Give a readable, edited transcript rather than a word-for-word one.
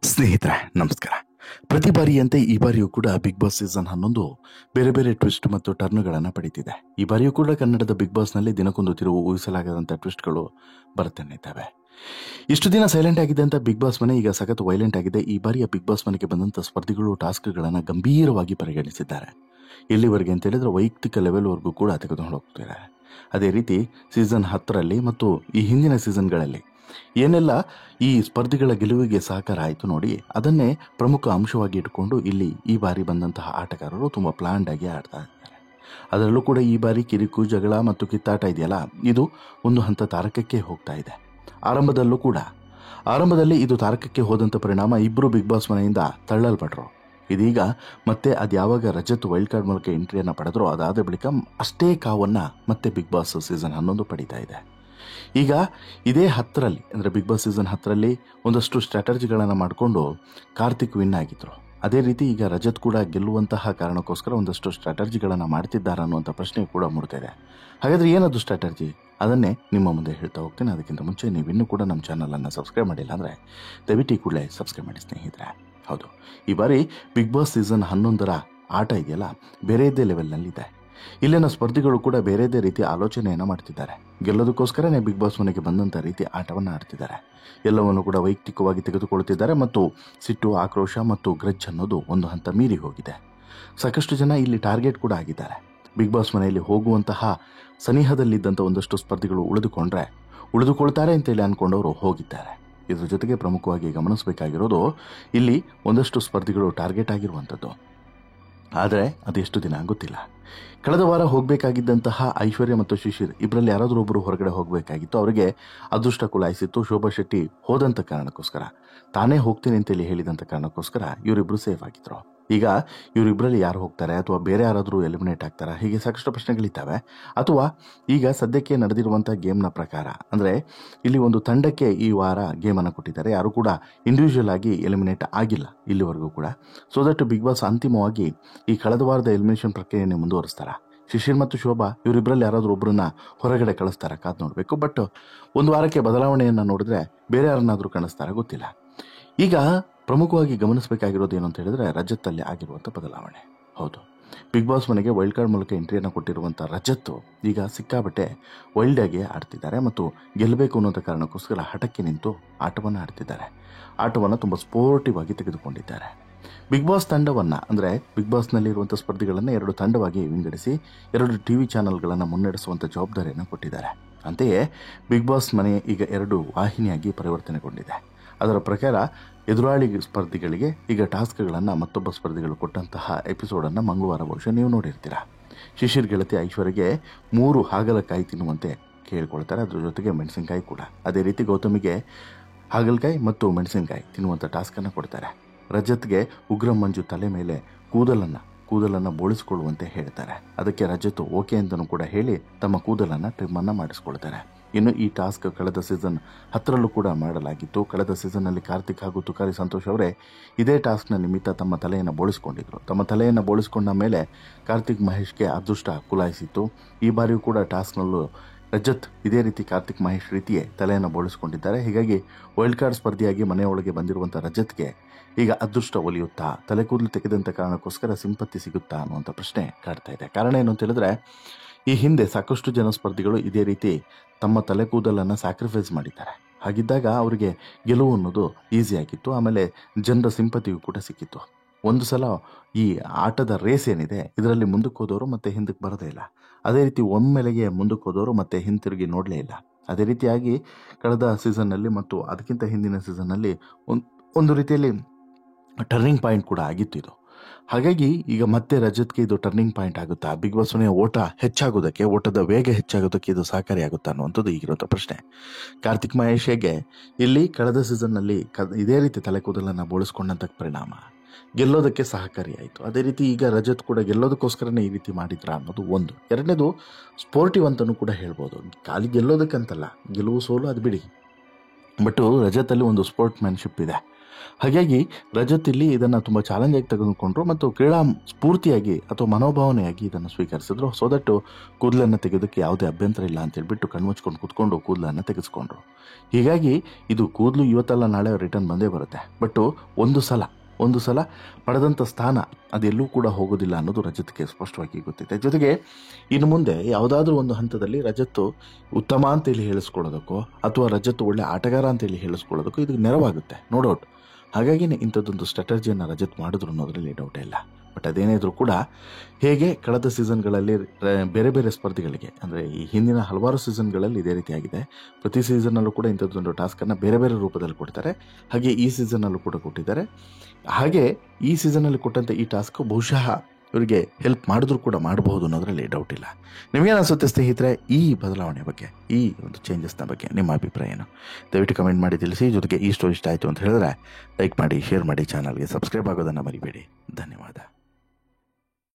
ಸ್ನೇಹಿತರೆ ನಮಸ್ಕಾರ. ಪ್ರತಿ ಬಾರಿಯಂತೆ ಈ ಬಾರಿಯೂ ಕೂಡ ಬಿಗ್ ಬಾಸ್ ಸೀಸನ್ 11 ಬೇರೆ ಬೇರೆ ಟ್ವಿಸ್ಟ್ ಮತ್ತು ಟರ್ನ್ಗಳನ್ನು ಪಡೀತಿದೆ. ಈ ಬಾರಿಯೂ ಕೂಡ ಕನ್ನಡದ ಬಿಗ್ ಬಾಸ್ನಲ್ಲಿ ದಿನಕ್ಕೊಂದು ತಿರುವು ಊಹಿಸಲಾಗದಂಥ ಟ್ವಿಸ್ಟ್ಗಳು ಬರುತ್ತಾನೆ ಇದ್ದಾವೆ. ಇಷ್ಟು ದಿನ ಸೈಲೆಂಟ್ ಆಗಿದ್ದಂಥ ಬಿಗ್ ಬಾಸ್ ಮನೆ ಈಗ ಸಖತ್ ವೈಲೆಂಟ್ ಆಗಿದೆ. ಈ ಬಾರಿಯ ಬಿಗ್ ಬಾಸ್ ಮನೆಗೆ ಬಂದಂಥ ಸ್ಪರ್ಧಿಗಳು ಟಾಸ್ಕ್ಗಳನ್ನು ಗಂಭೀರವಾಗಿ ಪರಿಗಣಿಸಿದ್ದಾರೆ. ಎಲ್ಲಿವರೆಗೆ ಅಂತ ಹೇಳಿದ್ರೆ ವೈಯಕ್ತಿಕ ಲೆವೆಲ್ವರೆಗೂ ಕೂಡ ತೆಗೆದುಕೊಂಡು ಹೋಗ್ತಿದ್ದಾರೆ. ಅದೇ ರೀತಿ ಸೀಸನ್ 10ರಲ್ಲಿ ಮತ್ತು ಈ ಹಿಂದಿನ ಸೀಸನ್ಗಳಲ್ಲಿ ಏನೆಲ್ಲ ಈ ಸ್ಪರ್ಧಿಗಳ ಗೆಲುವಿಗೆ ಸಹಕಾರ ಆಯಿತು ನೋಡಿ, ಅದನ್ನೇ ಪ್ರಮುಖ ಅಂಶವಾಗಿ ಇಟ್ಟುಕೊಂಡು ಇಲ್ಲಿ ಈ ಬಾರಿ ಬಂದಂತಹ ಆಟಗಾರರು ತುಂಬ ಪ್ಲಾನ್ಡ್ ಆಗಿ ಆಡ್ತಾ ಇದ್ದಾರೆ. ಅದರಲ್ಲೂ ಕೂಡ ಈ ಬಾರಿ ಕಿರಿಕು, ಜಗಳ ಮತ್ತು ಕಿತ್ತಾಟ ಇದೆಯಲ್ಲ, ಇದು ಒಂದು ಹಂತ ತಾರಕಕ್ಕೆ ಹೋಗ್ತಾ ಇದೆ. ಆರಂಭದಲ್ಲಿ ಇದು ತಾರಕಕ್ಕೆ ಹೋದಂಥ ಪರಿಣಾಮ ಇಬ್ಬರು ಬಿಗ್ ಬಾಸ್ ಮನೆಯಿಂದ ತಳ್ಳಲ್ಪಟ್ರು. ಇದೀಗ ಮತ್ತೆ ಅದು ಯಾವಾಗ ರಜತ್ ವೈಲ್ಡ್ ಕಾರ್ಡ್ ಮೂಲಕ ಎಂಟ್ರಿಯನ್ನು ಪಡೆದ್ರೋ ಅದಾದ ಬಳಿಕ ಅಷ್ಟೇ ಕಾವನ್ನು ಮತ್ತೆ ಬಿಗ್ ಬಾಸ್ ಸೀಸನ್ 11 ಪಡೀತಾ ಇದೆ. ಈಗ ಇದೇ 10ರಲ್ಲಿ ಅಂದರೆ ಬಿಗ್ ಬಾಸ್ ಸೀಸನ್ 10ರಲ್ಲಿ ಒಂದಷ್ಟು ಸ್ಟ್ರಾಟಜಿಗಳನ್ನು ಮಾಡಿಕೊಂಡು ಕಾರ್ತಿಕ್ ವಿನ್ ಆಗಿದ್ರು. ಅದೇ ರೀತಿ ಈಗ ರಜತ್ ಕೂಡ ಗೆಲ್ಲುವಂತಹ ಕಾರಣಕ್ಕೋಸ್ಕರ ಒಂದಷ್ಟು ಸ್ಟ್ರಾಟಜಿಗಳನ್ನು ಮಾಡ್ತಿದ್ದಾರೆ ಅನ್ನುವಂಥ ಪ್ರಶ್ನೆ ಕೂಡ ಮೂಡ್ತಿದೆ. ಹಾಗಾದರೆ ಏನದು ಸ್ಟ್ರಾಟಜಿ, ಅದನ್ನೇ ನಿಮ್ಮ ಮುಂದೆ ಹೇಳ್ತಾ ಹೋಗ್ತೀನಿ. ಅದಕ್ಕಿಂತ ಮುಂಚೆ ನೀವಿನ್ನೂ ಕೂಡ ನಮ್ಮ ಚಾನಲನ್ನು ಸಬ್ಸ್ಕ್ರೈಬ್ ಮಾಡಿಲ್ಲ ಅಂದರೆ ದಯವಿಟ್ಟು ಈ ಕೂಡಲೇ ಸಬ್ಸ್ಕ್ರೈಬ್ ಮಾಡಿ ಸ್ನೇಹಿತರೆ. ಹೌದು, ಈ ಬಾರಿ ಬಿಗ್ ಬಾಸ್ ಸೀಸನ್ 11ರ ಆಟ ಇದೆಯಲ್ಲ, ಬೇರೆಯದೇ ಲೆವೆಲ್ನಲ್ಲಿದೆ. ಇಲ್ಲಿನ ಸ್ಪರ್ಧಿಗಳು ಕೂಡ ಬೇರೆದೇ ರೀತಿ ಆಲೋಚನೆಯನ್ನು ಮಾಡ್ತಿದ್ದಾರೆ. ಗೆಲ್ಲೋದಕ್ಕೋಸ್ಕರನೇ ಬಿಗ್ ಬಾಸ್ ಮನೆಗೆ ಬಂದಂಥ ರೀತಿ ಆಟವನ್ನು ಆಡ್ತಿದ್ದಾರೆ. ಎಲ್ಲವನ್ನು ಕೂಡ ವೈಯಕ್ತಿಕವಾಗಿ ತೆಗೆದುಕೊಳ್ತಿದ್ದಾರೆ ಮತ್ತು ಸಿಟ್ಟು, ಆಕ್ರೋಶ ಮತ್ತು ಗ್ರಜ್ ಅನ್ನೋದು ಒಂದು ಹಂತ ಮೀರಿ ಹೋಗಿದೆ. ಸಾಕಷ್ಟು ಜನ ಇಲ್ಲಿ ಟಾರ್ಗೆಟ್ ಕೂಡ ಆಗಿದ್ದಾರೆ. ಬಿಗ್ ಬಾಸ್ ಮನೆಯಲ್ಲಿ ಹೋಗುವಂತಹ ಸನಿಹದಲ್ಲಿದ್ದಂಥ ಒಂದಷ್ಟು ಸ್ಪರ್ಧಿಗಳು ಉಳಿದುಕೊಳ್ತಾರೆ ಅಂತೇಳಿ ಅಂದ್ಕೊಂಡವರು ಹೋಗಿದ್ದಾರೆ. ಇದರ ಜೊತೆಗೆ ಪ್ರಮುಖವಾಗಿ ಗಮನಿಸಬೇಕಾಗಿರೋದು, ಇಲ್ಲಿ ಒಂದಷ್ಟು ಸ್ಪರ್ಧಿಗಳು ಟಾರ್ಗೆಟ್ ಆಗಿರುವಂಥದ್ದು. ಆದರೆ ಅದೆಷ್ಟು ದಿನ ಗೊತ್ತಿಲ್ಲ. ಕಳೆದ ವಾರ ಹೋಗಬೇಕಾಗಿದ್ದಂತಹ ಐಶ್ವರ್ಯ ಮತ್ತು ಶಿಶಿರ್ ಇಬ್ಬರಲ್ಲಿ ಯಾರಾದರೂ ಒಬ್ಬರು ಹೊರಗಡೆ ಹೋಗಬೇಕಾಗಿತ್ತು. ಅವರಿಗೆ ಅದೃಷ್ಟ ಕುಲಾಯಿಸಿತ್ತು. ಶೋಭಾ ಶೆಟ್ಟಿ ಹೋದಂಥ ಕಾರಣಕ್ಕೋಸ್ಕರ, ತಾನೇ ಹೋಗ್ತೀನಿ ಅಂತೇಳಿ ಹೇಳಿದಂಥ ಕಾರಣಕ್ಕೋಸ್ಕರ ಇವರಿಬ್ಬರು ಸೇಫ್ ಆಗಿದ್ರು. ಈಗ ಇವರಿಬ್ಬರಲ್ಲಿ ಯಾರು ಹೋಗ್ತಾರೆ ಅಥವಾ ಬೇರೆ ಯಾರಾದರೂ ಎಲಿಮಿನೇಟ್ ಆಗ್ತಾರಾ, ಹೀಗೆ ಸಾಕಷ್ಟು ಪ್ರಶ್ನೆಗಳಿದ್ದಾವೆ. ಅಥವಾ ಈಗ ಸದ್ಯಕ್ಕೆ ನಡೆದಿರುವಂಥ ಗೇಮ್ನ ಪ್ರಕಾರ ಅಂದರೆ ಇಲ್ಲಿ ಒಂದು ತಂಡಕ್ಕೆ ಈ ವಾರ ಗೇಮನ್ನು ಕೊಟ್ಟಿದ್ದಾರೆ. ಯಾರು ಕೂಡ ಇಂಡಿವಿಜುವಲ್ ಆಗಿ ಎಲಿಮಿನೇಟ್ ಆಗಿಲ್ಲ ಇಲ್ಲಿವರೆಗೂ ಕೂಡ. ಸೊ ದಟ್ ಬಿಗ್ ಬಾಸ್ ಅಂತಿಮವಾಗಿ ಈ ಕಳೆದ ವಾರದ ಎಲಿಮಿನೇಷನ್ ಪ್ರಕ್ರಿಯೆಯನ್ನು ಮುಂದುವರಿಸ್ತಾರ. ಶಿಶಿರ್ ಮತ್ತು ಶೋಭಾ ಇವರಿಬ್ಬರಲ್ಲಿ ಯಾರಾದರೂ ಒಬ್ಬರನ್ನ ಹೊರಗಡೆ ಕಳಿಸ್ತಾರ, ಕಾದು ನೋಡಬೇಕು. ಬಟ್ ಒಂದು ವಾರಕ್ಕೆ ಬದಲಾವಣೆಯನ್ನು ನೋಡಿದ್ರೆ ಬೇರೆ ಯಾರನ್ನಾದರೂ ಕಾಣಿಸ್ತಾರ, ಗೊತ್ತಿಲ್ಲ. ಈಗ ಪ್ರಮುಖವಾಗಿ ಗಮನಿಸಬೇಕಾಗಿರೋದು ಏನು ಅಂತ ಹೇಳಿದ್ರೆ ರಜತ್ತಲ್ಲಿ ಆಗಿರುವಂಥ ಬದಲಾವಣೆ. ಹೌದು, ಬಿಗ್ ಬಾಸ್ ಮನೆಗೆ ವೈಲ್ಡ್ ಕಾರ್ಡ್ ಮೂಲಕ ಎಂಟ್ರಿಯನ್ನು ಕೊಟ್ಟಿರುವಂಥ ರಜತ್ತು ಈಗ ಸಿಕ್ಕಾಬಟ್ಟೆ ವೈಲ್ಡ್ ಆಗಿ ಆಡ್ತಿದ್ದಾರೆ ಮತ್ತು ಗೆಲ್ಲಬೇಕು ಅನ್ನೋಂಥ ಕಾರಣಕ್ಕೋಸ್ಕರ ಹಠಕ್ಕೆ ನಿಂತು ಆಟವನ್ನು ಆಡ್ತಿದ್ದಾರೆ. ಆಟವನ್ನು ತುಂಬ ಸ್ಪೋರ್ಟಿವ್ ಆಗಿ ತೆಗೆದುಕೊಂಡಿದ್ದಾರೆ. ಬಿಗ್ ಬಾಸ್ ತಂಡವನ್ನು ಅಂದರೆ ಬಿಗ್ ಬಾಸ್ನಲ್ಲಿರುವಂಥ ಸ್ಪರ್ಧಿಗಳನ್ನು 2 ತಂಡವಾಗಿ ವಿಂಗಡಿಸಿ 2 TV ಚಾನಲ್ಗಳನ್ನು ಮುನ್ನಡೆಸುವಂಥ ಜವಾಬ್ದಾರಿಯನ್ನು ಕೊಟ್ಟಿದ್ದಾರೆ. ಅಂತೆಯೇ ಬಿಗ್ ಬಾಸ್ ಮನೆ ಈಗ 2 ವಾಹಿನಿಯಾಗಿ ಪರಿವರ್ತನೆಗೊಂಡಿದೆ. ಅದರ ಪ್ರಕಾರ ಎದುರಾಳಿ ಸ್ಪರ್ಧಿಗಳಿಗೆ ಈಗ ಟಾಸ್ಕ್ಗಳನ್ನು ಮತ್ತೊಬ್ಬ ಸ್ಪರ್ಧಿಗಳು ಕೊಟ್ಟಂತಹ ಎಪಿಸೋಡನ್ನು ಮಂಗಳವಾರ ಬಹುಶಃ ನೀವು ನೋಡಿರ್ತೀರ. ಶಿಶಿರ್ ಗೆಳತಿ ಐಶ್ವರ್ಯಗೆ 3 ಹಾಗಲಕಾಯಿ ತಿನ್ನುವಂತೆ ಕೇಳಿಕೊಳ್ತಾರೆ. ಅದ್ರ ಜೊತೆಗೆ ಮೆಣಸಿನಕಾಯಿ ಕೂಡ. ಅದೇ ರೀತಿ ಗೌತಮಿಗೆ ಹಾಗಲಕಾಯಿ ಮತ್ತು ಮೆಣಸಿನಕಾಯಿ ತಿನ್ನುವಂಥ ಟಾಸ್ಕನ್ನು ಕೊಡ್ತಾರೆ. ರಜತ್ಗೆ ಉಗ್ರ ಮಂಜು ತಲೆ ಮೇಲೆ ಕೂದಲನ್ನು ಬೋಳಿಸಿಕೊಳ್ಳುವಂತೆ ಹೇಳ್ತಾರೆ. ಅದಕ್ಕೆ ರಜತ್ ಓಕೆ ಅಂತಲೂ ಕೂಡ ಹೇಳಿ ತಮ್ಮ ಕೂದಲನ್ನು ಟ್ರಿಮ್ಮನ್ನು ಮಾಡಿಸ್ಕೊಳ್ತಾರೆ. ಇನ್ನು ಈ ಟಾಸ್ಕ್ ಕಳೆದ ಸೀಸನ್ 10ರಲ್ಲೂ ಕೂಡ ಮಾಡಲಾಗಿತ್ತು. ಕಳೆದ ಸೀಸನ್ನಲ್ಲಿ ಕಾರ್ತಿಕ್ ಹಾಗೂ ತುಕಾರಿ ಸಂತೋಷ್ ಅವರೇ ಇದೇ ಟಾಸ್ಕ್ನ ನಿಮಿತ್ತ ತಮ್ಮ ತಲೆಯನ್ನು ಬೋಳಿಸ್ಕೊಂಡಿದ್ರು. ತಮ್ಮ ತಲೆಯನ್ನು ಬೋಳಿಸ್ಕೊಂಡ ಮೇಲೆ ಕಾರ್ತಿಕ್ ಮಹೇಶ್ಗೆ ಅದೃಷ್ಟ ಕುಲಾಯಿಸಿತ್ತು. ಈ ಬಾರಿಯೂ ಕೂಡ ಟಾಸ್ಕ್ನಲ್ಲೂ ರಜತ್ ಇದೇ ರೀತಿ ಕಾರ್ತಿಕ್ ಮಹೇಶ್ ರೀತಿಯೇ ತಲೆಯನ್ನು ಬೋಳಿಸ್ಕೊಂಡಿದ್ದಾರೆ. ಹೀಗಾಗಿ ವೈಲ್ಡ್ ಕಾರ್ಡ್ ಸ್ಪರ್ಧಿಯಾಗಿ ಮನೆಯೊಳಗೆ ಬಂದಿರುವಂಥ ರಜತ್ಗೆ ಈಗ ಅದೃಷ್ಟ ಒಲಿಯುತ್ತಾ, ತಲೆ ಕೂದಲು ತೆಗೆದಂಥ ಕಾರಣಕ್ಕೋಸ್ಕರ ಸಿಂಪತ್ತಿ ಸಿಗುತ್ತಾ ಅನ್ನುವಂಥ ಪ್ರಶ್ನೆ ಕಾಡ್ತಾ ಇದೆ. ಕಾರಣ ಏನು ಅಂತ ಹೇಳಿದ್ರೆ, ಈ ಹಿಂದೆ ಸಾಕಷ್ಟು ಜನ ಸ್ಪರ್ಧಿಗಳು ಇದೇ ರೀತಿ ತಮ್ಮ ತಲೆ ಕೂದಲನ್ನು ಸ್ಯಾಕ್ರಿಫೈಸ್ ಮಾಡಿದ್ದಾರೆ. ಹಾಗಿದ್ದಾಗ ಅವರಿಗೆ ಗೆಲುವು ಅನ್ನೋದು ಈಸಿಯಾಗಿತ್ತು. ಆಮೇಲೆ ಜನರ ಸಿಂಪತಿಯು ಕೂಡ ಸಿಕ್ಕಿತ್ತು. ಒಂದು ಸಲ ಈ ಆಟದ ರೇಸ್ ಏನಿದೆ ಇದರಲ್ಲಿ ಮುಂದಕ್ಕೆ ಹೋದವರು ಮತ್ತೆ ಹಿಂದಕ್ಕೆ ಬರೋದೇ ಇಲ್ಲ. ಅದೇ ರೀತಿ ಒಮ್ಮೆಲೆಗೆ ಮುಂದಕ್ಕೆ ಹೋದವರು ಮತ್ತೆ ಹಿಂತಿರುಗಿ ನೋಡಲೇ ಇಲ್ಲ. ಅದೇ ರೀತಿಯಾಗಿ ಕಳೆದ ಸೀಸನ್ನಲ್ಲಿ ಮತ್ತು ಅದಕ್ಕಿಂತ ಹಿಂದಿನ ಸೀಸನ್ನಲ್ಲಿ ಒಂದು ರೀತಿಯಲ್ಲಿ ಟರ್ನಿಂಗ್ ಪಾಯಿಂಟ್ ಕೂಡ ಆಗಿತ್ತು ಇದು. ಹಾಗಾಗಿ ಈಗ ಮತ್ತೆ ರಜತ್ಗೆ ಇದು ಟರ್ನಿಂಗ್ ಪಾಯಿಂಟ್ ಆಗುತ್ತಾ, ಬಿಗ್ ಬಾಸ್ ಮನೆಯ ಓಟದ ವೇಗ ಹೆಚ್ಚಾಗೋದಕ್ಕೆ ಇದು ಸಹಕಾರಿಯಾಗುತ್ತಾ ಅನ್ನುವಂಥದ್ದು ಈಗಿರುವಂಥ ಪ್ರಶ್ನೆ. ಕಾರ್ತಿಕ್ ಮಹೇಶ್ ಹೇಗೆ ಇಲ್ಲಿ ಕಳೆದ ಸೀಸನ್ನಲ್ಲಿ ಇದೇ ರೀತಿ ತಲೆ ಕೂದಲನ್ನು ಬೋಳಿಸ್ಕೊಂಡಂಥ ಪರಿಣಾಮ ಗೆಲ್ಲೋದಕ್ಕೆ ಸಹಕಾರಿಯಾಯಿತು. ಅದೇ ರೀತಿ ಈಗ ರಜತ್ ಕೂಡ ಗೆಲ್ಲೋದಕ್ಕೋಸ್ಕರನೇ ಈ ರೀತಿ ಮಾಡಿದ್ರಾ ಅನ್ನೋದು ಒಂದು. ಎರಡನೇದು ಸ್ಪೋರ್ಟಿವ್ ಅಂತಲೂ ಕೂಡ ಹೇಳ್ಬೋದು. ಖಾಲಿ ಗೆಲ್ಲೋದಕ್ಕಂತಲ್ಲ, ಗೆಲುವು ಸೋಲು ಅದು ಬಿಡಿ, ಬಟ್ ರಜತಲ್ಲಿ ಒಂದು ಸ್ಪೋರ್ಟ್ ಮ್ಯಾನ್ಶಿಪ್ ಇದೆ. ಹಾಗಾಗಿ ರಜತ್ ಇಲ್ಲಿ ಇದನ್ನು ತುಂಬ ಚಾಲೆಂಜಾಗಿ ತೆಗೆದುಕೊಂಡ್ರು ಮತ್ತು ಕ್ರೀಡಾ ಸ್ಫೂರ್ತಿಯಾಗಿ ಅಥವಾ ಮನೋಭಾವನೆಯಾಗಿ ಇದನ್ನು ಸ್ವೀಕರಿಸಿದ್ರು. ಸೊ ದಟ್ ಕೂದಲನ್ನು ತೆಗೆಯೋದಕ್ಕೆ ಯಾವುದೇ ಅಭ್ಯಂತರ ಇಲ್ಲ ಅಂತೇಳ್ಬಿಟ್ಟು ಕಣ್ಮುಚ್ಕೊಂಡು ಕೂತ್ಕೊಂಡು ಕೂದಲನ್ನು ತೆಗೆಸ್ಕೊಂಡ್ರು. ಹೀಗಾಗಿ ಇದು ಕೂದಲು ಇವತ್ತಲ್ಲ ನಾಳೆ ರಿಟರ್ನ್ ಬಂದೇ ಬರುತ್ತೆ. ಬಟ್ ಒಂದು ಸಲ ಪಡೆದಂಥ ಸ್ಥಾನ ಅದೆಲ್ಲೂ ಕೂಡ ಹೋಗೋದಿಲ್ಲ ಅನ್ನೋದು ರಜತ್ಗೆ ಸ್ಪಷ್ಟವಾಗಿ ಗೊತ್ತಿದೆ. ಜೊತೆಗೆ ಇನ್ನು ಮುಂದೆ ಯಾವುದಾದ್ರೂ ಒಂದು ಹಂತದಲ್ಲಿ ರಜತ್ತು ಉತ್ತಮ ಅಂತೇಳಿ ಹೇಳಿಸ್ಕೊಳ್ಳೋದಕ್ಕೋ ಅಥವಾ ರಜತ್ತು ಒಳ್ಳೆ ಆಟಗಾರ ಅಂತೇಳಿ ಹೇಳಿಸ್ಕೊಳ್ಳೋದಕ್ಕೋ ಇದು ನೆರವಾಗುತ್ತೆ, ನೋ ಡೌಟ್. ಹಾಗಾಗಿನೇ ಇಂಥದ್ದೊಂದು ಸ್ಟ್ರಾಟಜಿಯನ್ನು ರಜತ್ ಮಾಡಿದ್ರು ಅನ್ನೋದರಲ್ಲಿ ಡೌಟೇ ಇಲ್ಲ. ಬಟ್ ಅದೇನೇ ಇದ್ರೂ ಕೂಡ ಹೇಗೆ ಕಳೆದ ಸೀಸನ್ಗಳಲ್ಲಿ ಬೇರೆ ಬೇರೆ ಸ್ಪರ್ಧಿಗಳಿಗೆ ಅಂದರೆ ಈ ಹಿಂದಿನ ಹಲವಾರು ಸೀಸನ್ಗಳಲ್ಲಿ ಇದೇ ರೀತಿಯಾಗಿದೆ. ಪ್ರತಿ ಸೀಸನ್ನಲ್ಲೂ ಕೂಡ ಇಂಥದ್ದೊಂದು ಟಾಸ್ಕನ್ನು ಬೇರೆ ಬೇರೆ ರೂಪದಲ್ಲಿ ಕೊಡ್ತಾರೆ. ಹಾಗೆ ಈ ಸೀಸನ್ನಲ್ಲೂ ಕೂಡ ಕೊಟ್ಟಿದ್ದಾರೆ. ಹಾಗೆ ಈ ಸೀಸನ್ನಲ್ಲಿ ಕೊಟ್ಟಂಥ ಈ ಟಾಸ್ಕ್ ಬಹುಶಃ ಇವರಿಗೆ ಹೆಲ್ಪ್ ಮಾಡಿದ್ರು ಕೂಡ ಮಾಡಬಹುದು ಅನ್ನೋದರಲ್ಲಿ ಡೌಟ್ ಇಲ್ಲ. ನಿಮಗೇನು ಅನಿಸುತ್ತೆ ಸ್ನೇಹಿತರೆ ಈ ಬದಲಾವಣೆ ಬಗ್ಗೆ, ಈ ಒಂದು ಚೇಂಜಸ್ನ ಬಗ್ಗೆ ನಿಮ್ಮ ಅಭಿಪ್ರಾಯ ಏನು? ದಯವಿಟ್ಟು ಕಮೆಂಟ್ ಮಾಡಿ ತಿಳಿಸಿ. ಜೊತೆಗೆ ಈ ಸ್ಟೋರಿ ಇಷ್ಟ ಆಯಿತು ಅಂತ ಹೇಳಿದ್ರೆ ಲೈಕ್ ಮಾಡಿ, ಶೇರ್ ಮಾಡಿ, ಚಾನಲ್ಗೆ ಸಬ್ಸ್ಕ್ರೈಬ್ ಆಗೋದನ್ನು ಮರಿಬೇಡಿ. ಧನ್ಯವಾದ.